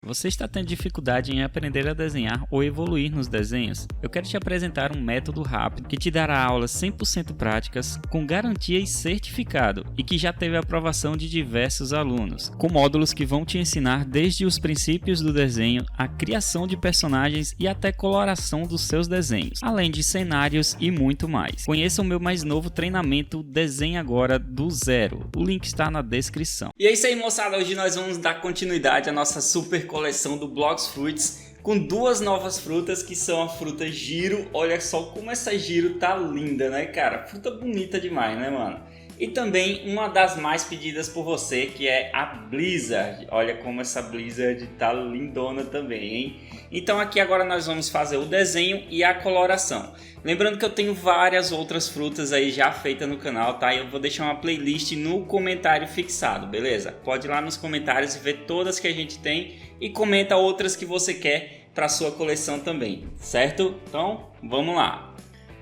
Você está tendo dificuldade em aprender a desenhar ou evoluir nos desenhos? Eu quero te apresentar um método rápido que te dará aulas 100% práticas, com garantia e certificado, e que já teve a aprovação de diversos alunos, com módulos que vão te ensinar desde os princípios do desenho, a criação de personagens e até coloração dos seus desenhos, além de cenários e muito mais. Conheça o meu mais novo treinamento Desenhe Agora do Zero. O link está na descrição. E é isso aí, moçada. Hoje nós vamos dar continuidade à nossa super coleção do Blox Fruits, com duas novas frutas que são a fruta Giro. Olha só como essa Giro tá linda, né, cara? Fruta bonita demais, né, mano? E também uma das mais pedidas por você, que é a Blizzard. Olha como essa Blizzard tá lindona também, hein? Então aqui agora nós vamos fazer o desenho e a coloração. Lembrando que eu tenho várias outras frutas aí já feitas no canal, tá? Eu vou deixar uma playlist no comentário fixado, beleza? Pode ir lá nos comentários e ver todas que a gente tem e comenta outras que você quer para sua coleção também, certo? Então, vamos lá.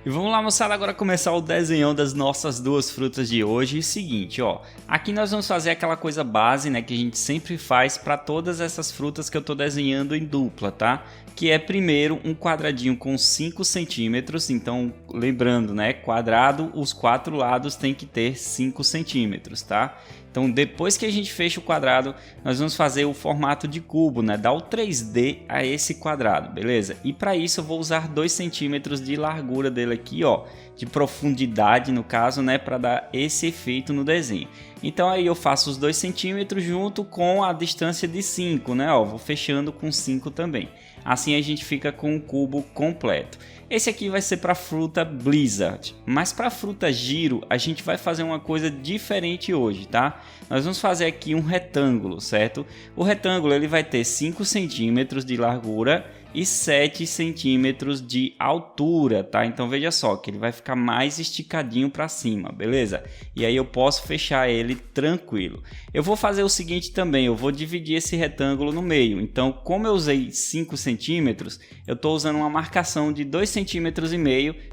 E vamos lá, moçada, agora começar o desenhão das nossas duas frutas de hoje. E seguinte, ó, aqui nós vamos fazer aquela coisa base, né, que a gente sempre faz para todas essas frutas que eu tô desenhando em dupla, tá? Que é primeiro um quadradinho com 5 centímetros, então lembrando, né, quadrado, os quatro lados tem que ter 5 centímetros, tá? Então depois que a gente fecha o quadrado, nós vamos fazer o formato de cubo, né? Dar o 3D a esse quadrado, beleza? E para isso eu vou usar 2 centímetros de largura dele aqui, ó, de profundidade no caso, né? Para dar esse efeito no desenho. Então aí eu faço os 2 centímetros junto com a distância de 5, né? Ó, vou fechando com 5 também. Assim a gente fica com o cubo completo. Esse aqui vai ser para a fruta Blizzard, mas para a fruta Giro a gente vai fazer uma coisa diferente hoje, tá? Nós vamos fazer aqui um retângulo, certo? O retângulo ele vai ter 5 centímetros de largura e 7 centímetros de altura, tá? Então veja só que ele vai ficar mais esticadinho para cima, beleza? E aí eu posso fechar ele tranquilo. Eu vou fazer o seguinte também, eu vou dividir esse retângulo no meio. Então, como eu usei 5 centímetros, eu estou usando uma marcação de 2,5 centímetros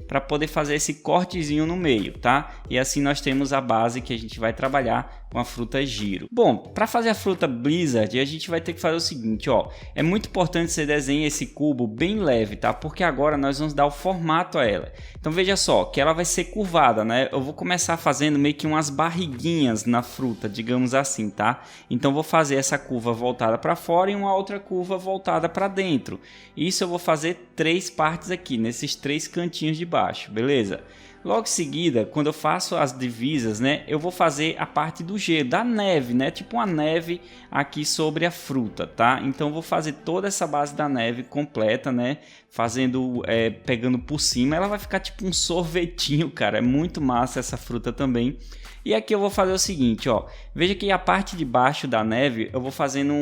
para poder fazer esse cortezinho no meio, tá? E assim nós temos a base que a gente vai trabalhar com a fruta Giro. Bom, para fazer a fruta Blizzard, a gente vai ter que fazer o seguinte, ó. É muito importante você desenhar esse cubo bem leve, tá? Porque agora nós vamos dar o formato a ela. Então veja só, que ela vai ser curvada, né? Eu vou começar fazendo meio que umas barriguinhas na fruta, digamos assim, tá? Então vou fazer essa curva voltada para fora e uma outra curva voltada para dentro. Isso eu vou fazer 3 partes aqui, nesses 3 cantinhos de baixo, beleza? Logo em seguida, quando eu faço as divisas, né, eu vou fazer a parte do gelo, da neve, né, tipo uma neve aqui sobre a fruta, tá? Então vou fazer toda essa base da neve completa, né, fazendo, pegando por cima. Ela vai ficar tipo um sorvetinho, cara, é muito massa essa fruta também. E aqui eu vou fazer o seguinte, ó, veja que a parte de baixo da neve eu vou fazendo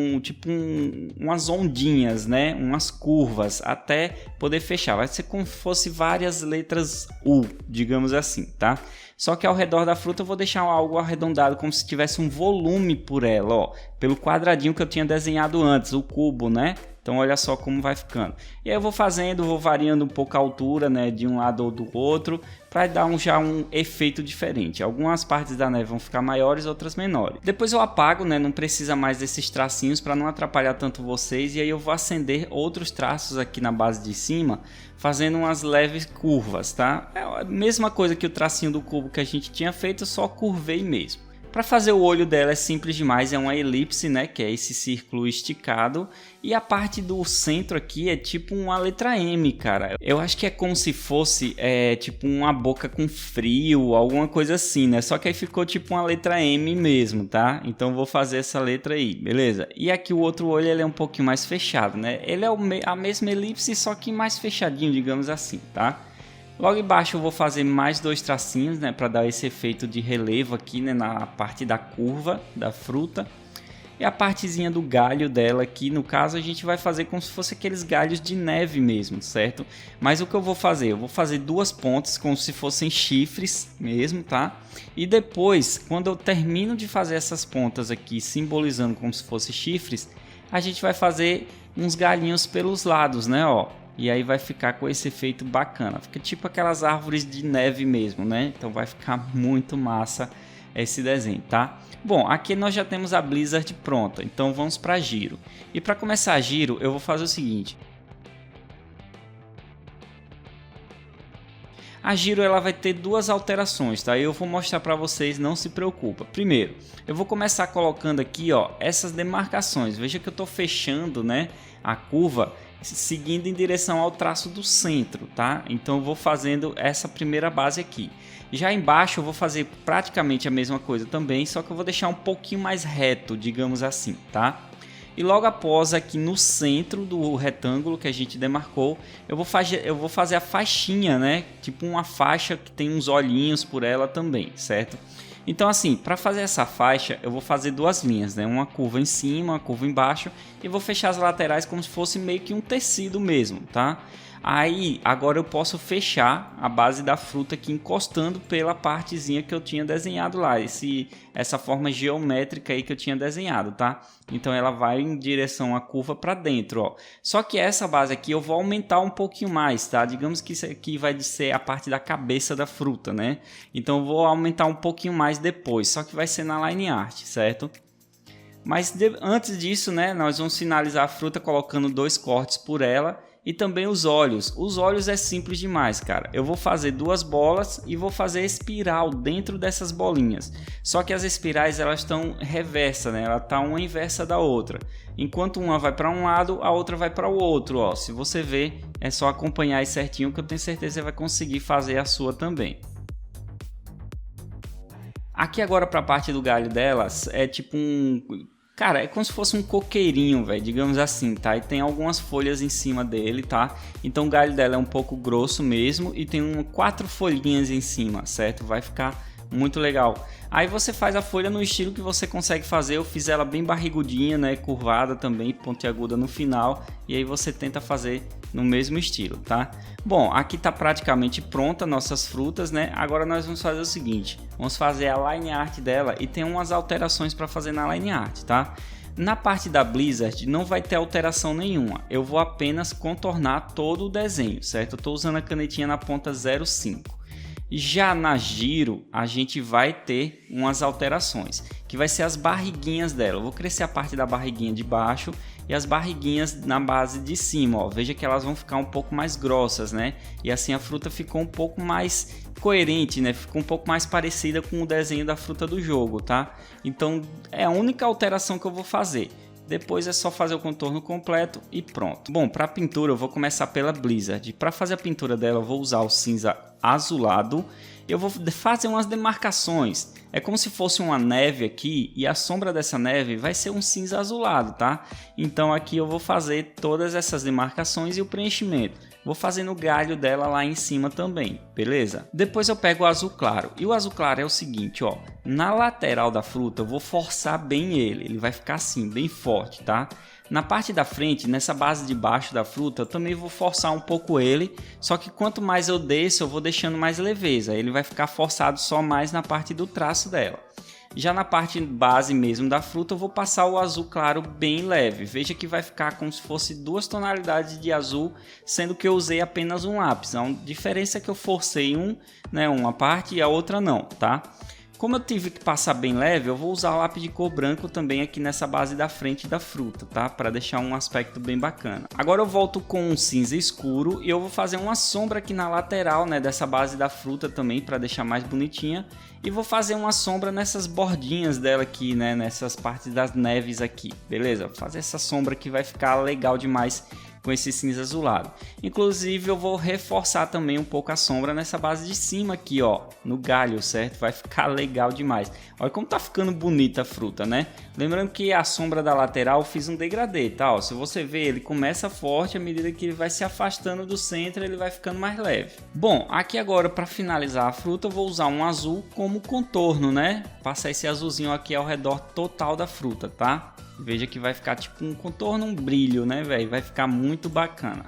umas ondinhas, né, umas curvas até poder fechar. Vai ser como se fosse várias letras U, digamos assim, tá? Só que ao redor da fruta eu vou deixar algo arredondado, como se tivesse um volume por ela, ó, pelo quadradinho que eu tinha desenhado antes, o cubo, né? Então olha só como vai ficando. E aí eu vou fazendo, vou variando um pouco a altura, né, de um lado ou do outro, para dar já um efeito diferente. Algumas partes da neve vão ficar maiores, outras menores. Depois eu apago, né, não precisa mais desses tracinhos para não atrapalhar tanto vocês. E aí eu vou acender outros traços aqui na base de cima, fazendo umas leves curvas, tá? É a mesma coisa que o tracinho do cubo que a gente tinha feito, só curvei mesmo. Para fazer o olho dela é simples demais, é uma elipse, né, que é esse círculo esticado, e a parte do centro aqui é tipo uma letra M, cara. Eu acho que é como se fosse tipo uma boca com frio, alguma coisa assim, né? Só que aí ficou tipo uma letra M mesmo, tá? Então vou fazer essa letra aí, beleza? E aqui o outro olho ele é um pouquinho mais fechado, né? Ele é a mesma elipse, só que mais fechadinho, digamos assim, tá? Logo embaixo eu vou fazer mais 2 tracinhos, né, para dar esse efeito de relevo aqui, né, na parte da curva da fruta. E a partezinha do galho dela aqui, no caso, a gente vai fazer como se fosse aqueles galhos de neve mesmo, certo? Mas o que eu vou fazer? Eu vou fazer 2 pontas como se fossem chifres mesmo, tá? E depois, quando eu termino de fazer essas pontas aqui, simbolizando como se fossem chifres, a gente vai fazer uns galhinhos pelos lados, né, ó. E aí vai ficar com esse efeito bacana. Fica tipo aquelas árvores de neve mesmo, né? Então vai ficar muito massa esse desenho, tá? Bom, aqui nós já temos a Blizzard pronta, então vamos para giro. E para começar giro, eu vou fazer o seguinte. A giro ela vai ter duas alterações, tá? Eu vou mostrar para vocês, não se preocupa. Primeiro, eu vou começar colocando aqui, ó, essas demarcações. Veja que eu estou fechando, né, a curva seguindo em direção ao traço do centro, tá? Então eu vou fazendo essa primeira base aqui. Já embaixo eu vou fazer praticamente a mesma coisa também, só que eu vou deixar um pouquinho mais reto, digamos assim, tá? E logo após, aqui no centro do retângulo que a gente demarcou, eu vou fazer a faixinha, né? Tipo uma faixa que tem uns olhinhos por ela também, certo? Então assim, para fazer essa faixa, eu vou fazer duas linhas, né? Uma curva em cima, uma curva embaixo, e vou fechar as laterais como se fosse meio que um tecido mesmo, tá? Aí, agora eu posso fechar a base da fruta aqui encostando pela partezinha que eu tinha desenhado lá, essa forma geométrica aí que eu tinha desenhado, tá? Então ela vai em direção à curva para dentro, ó. Só que essa base aqui eu vou aumentar um pouquinho mais, tá? Digamos que isso aqui vai ser a parte da cabeça da fruta, né? Então eu vou aumentar um pouquinho mais depois, só que vai ser na line art, certo? Mas antes disso, né, nós vamos finalizar a fruta colocando 2 cortes por ela. E também os olhos. Os olhos é simples demais, cara. Eu vou fazer 2 bolas e vou fazer espiral dentro dessas bolinhas. Só que as espirais elas estão reversa, né? Ela tá uma inversa da outra. Enquanto uma vai para um lado, a outra vai para o outro, ó. Se você ver, é só acompanhar aí certinho que eu tenho certeza que você vai conseguir fazer a sua também. Aqui agora para a parte do galho delas é tipo um... Cara, é como se fosse um coqueirinho, velho, digamos assim, tá? E tem algumas folhas em cima dele, tá? Então o galho dela é um pouco grosso mesmo e tem 4 folhinhas em cima, certo? Vai ficar muito legal. Aí você faz a folha no estilo que você consegue fazer. Eu fiz ela bem barrigudinha, né? Curvada também, pontiaguda no final. E aí você tenta fazer no mesmo estilo, tá? Bom, aqui tá praticamente pronta nossas frutas, né? Agora nós vamos fazer o seguinte. Vamos fazer a line art dela e tem umas alterações para fazer na line art, tá? Na parte da Blizzard não vai ter alteração nenhuma. Eu vou apenas contornar todo o desenho, certo? Eu tô usando a canetinha na ponta 05. Já na giro, a gente vai ter umas alterações, que vai ser as barriguinhas dela. Eu vou crescer a parte da barriguinha de baixo e as barriguinhas na base de cima, ó. Veja que elas vão ficar um pouco mais grossas, né? E assim a fruta ficou um pouco mais coerente, né? Ficou um pouco mais parecida com o desenho da fruta do jogo, tá? Então é a única alteração que eu vou fazer. Depois é só fazer o contorno completo e pronto. Bom, para a pintura eu vou começar pela Blizzard. Para fazer a pintura dela eu vou usar o cinza azulado. Eu vou fazer umas demarcações. É como se fosse uma neve aqui e a sombra dessa neve vai ser um cinza azulado, tá? Então aqui eu vou fazer todas essas demarcações e o preenchimento. Vou fazer no galho dela lá em cima também, beleza? Depois eu pego o azul claro. E o azul claro é o seguinte, ó. Na lateral da fruta eu vou forçar bem ele vai ficar assim, bem forte, tá? Na parte da frente, nessa base de baixo da fruta, eu também vou forçar um pouco ele. Só que quanto mais eu desço, eu vou deixando mais leveza. Ele vai ficar forçado só mais na parte do traço dela. Já na parte base mesmo da fruta eu vou passar o azul claro bem leve. Veja que vai ficar como se fosse 2 tonalidades de azul, sendo que eu usei apenas um lápis. A diferença é que eu forcei uma parte e a outra não, tá? Como eu tive que passar bem leve, eu vou usar o lápis de cor branco também aqui nessa base da frente da fruta, tá? Para deixar um aspecto bem bacana. Agora eu volto com um cinza escuro e eu vou fazer uma sombra aqui na lateral, né, dessa base da fruta também para deixar mais bonitinha. E vou fazer uma sombra nessas bordinhas dela aqui, né, nessas partes das neves aqui, beleza? Vou fazer essa sombra que vai ficar legal demais com esse cinza azulado. Inclusive eu vou reforçar também um pouco a sombra nessa base de cima aqui, ó, no galho, certo? Vai ficar legal demais. Olha como tá ficando bonita a fruta, né? Lembrando que a sombra da lateral eu fiz um degradê, tá? Ó, se você ver, ele começa forte, à medida que ele vai se afastando do centro, ele vai ficando mais leve. Bom, aqui agora para finalizar a fruta eu vou usar um azul como contorno, né? Passar esse azulzinho aqui ao redor total da fruta, tá? Veja que vai ficar tipo um contorno, um brilho, né, velho? Vai ficar muito bacana.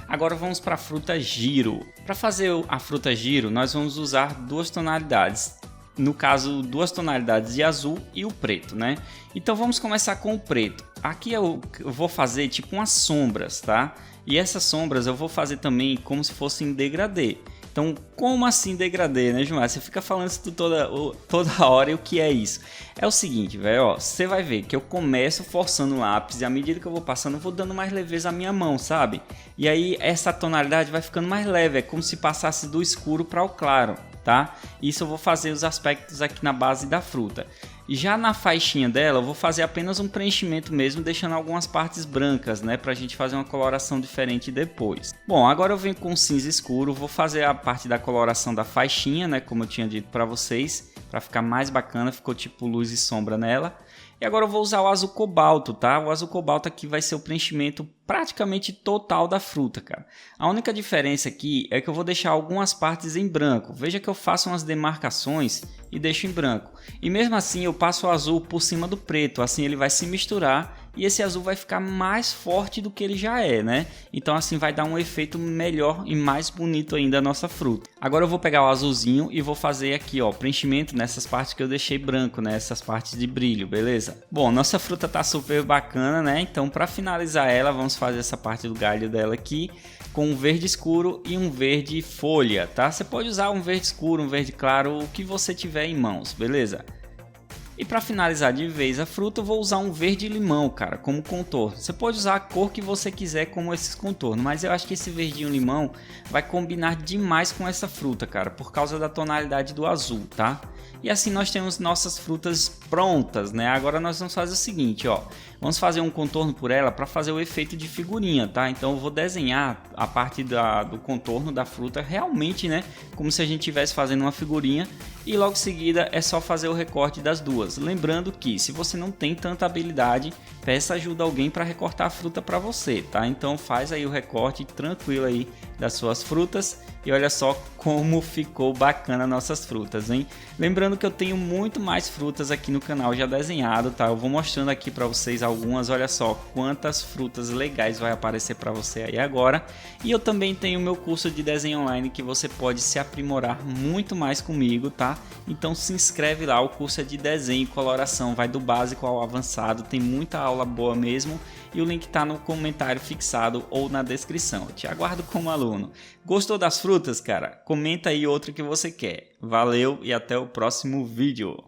Agora vamos para a fruta giro. Para fazer a fruta giro, nós vamos usar 2 tonalidades. No caso, 2 tonalidades de azul e o preto, né? Então vamos começar com o preto. Aqui eu vou fazer tipo umas sombras, tá? E essas sombras eu vou fazer também como se fossem degradê. Então, como assim degradê, né, Gilmar? Você fica falando isso toda hora e o que é isso? É o seguinte, velho, ó, você vai ver que eu começo forçando o lápis e à medida que eu vou passando, eu vou dando mais leveza à minha mão, sabe? E aí essa tonalidade vai ficando mais leve, é como se passasse do escuro para o claro, tá? Isso eu vou fazer os aspectos aqui na base da fruta. Já na faixinha dela, eu vou fazer apenas um preenchimento mesmo, deixando algumas partes brancas, né, pra gente fazer uma coloração diferente depois. Bom, agora eu venho com cinza escuro, vou fazer a parte da coloração da faixinha, né, como eu tinha dito pra vocês, pra ficar mais bacana, ficou tipo luz e sombra nela. E agora eu vou usar o azul cobalto, tá? O azul cobalto aqui vai ser o preenchimento praticamente total da fruta, cara. A única diferença aqui é que eu vou deixar algumas partes em branco. Veja que eu faço umas demarcações e deixo em branco. E mesmo assim eu passo o azul por cima do preto, assim ele vai se misturar e esse azul vai ficar mais forte do que ele já é, né? Então assim vai dar um efeito melhor e mais bonito ainda a nossa fruta. Agora eu vou pegar o azulzinho e vou fazer aqui, ó, preenchimento nessas partes que eu deixei branco, né? Essas partes de brilho, beleza? Bom, nossa fruta tá super bacana, né? Então para finalizar ela, vamos fazer essa parte do galho dela aqui com um verde escuro e um verde folha, tá? Você pode usar um verde escuro, um verde claro, o que você tiver em mãos, beleza? E para finalizar de vez a fruta, eu vou usar um verde limão, cara, como contorno. Você pode usar a cor que você quiser como esses contornos, mas eu acho que esse verdinho limão vai combinar demais com essa fruta, cara, por causa da tonalidade do azul, tá? E assim nós temos nossas frutas prontas, né? Agora nós vamos fazer o seguinte, ó. Vamos fazer um contorno por ela para fazer o efeito de figurinha, tá? Então eu vou desenhar a parte do contorno da fruta realmente, né? Como se a gente estivesse fazendo uma figurinha. E logo em seguida é só fazer o recorte das duas. Lembrando que se você não tem tanta habilidade, peça ajuda a alguém para recortar a fruta para você, tá? Então faz aí o recorte tranquilo aí das suas frutas e olha só como ficou bacana nossas frutas, hein? Lembrando que eu tenho muito mais frutas aqui no canal já desenhado, tá? Eu vou mostrando aqui para vocês algumas, olha só quantas frutas legais vai aparecer para você aí agora. E eu também tenho o meu curso de desenho online que você pode se aprimorar muito mais comigo, tá? Então se inscreve lá, o curso é de desenho e coloração, vai do básico ao avançado, tem muita aula boa mesmo e o link tá no comentário fixado ou na descrição. Eu te aguardo como aluno. Gostou das frutas, cara? Comenta aí outra que você quer. Valeu e até o próximo vídeo.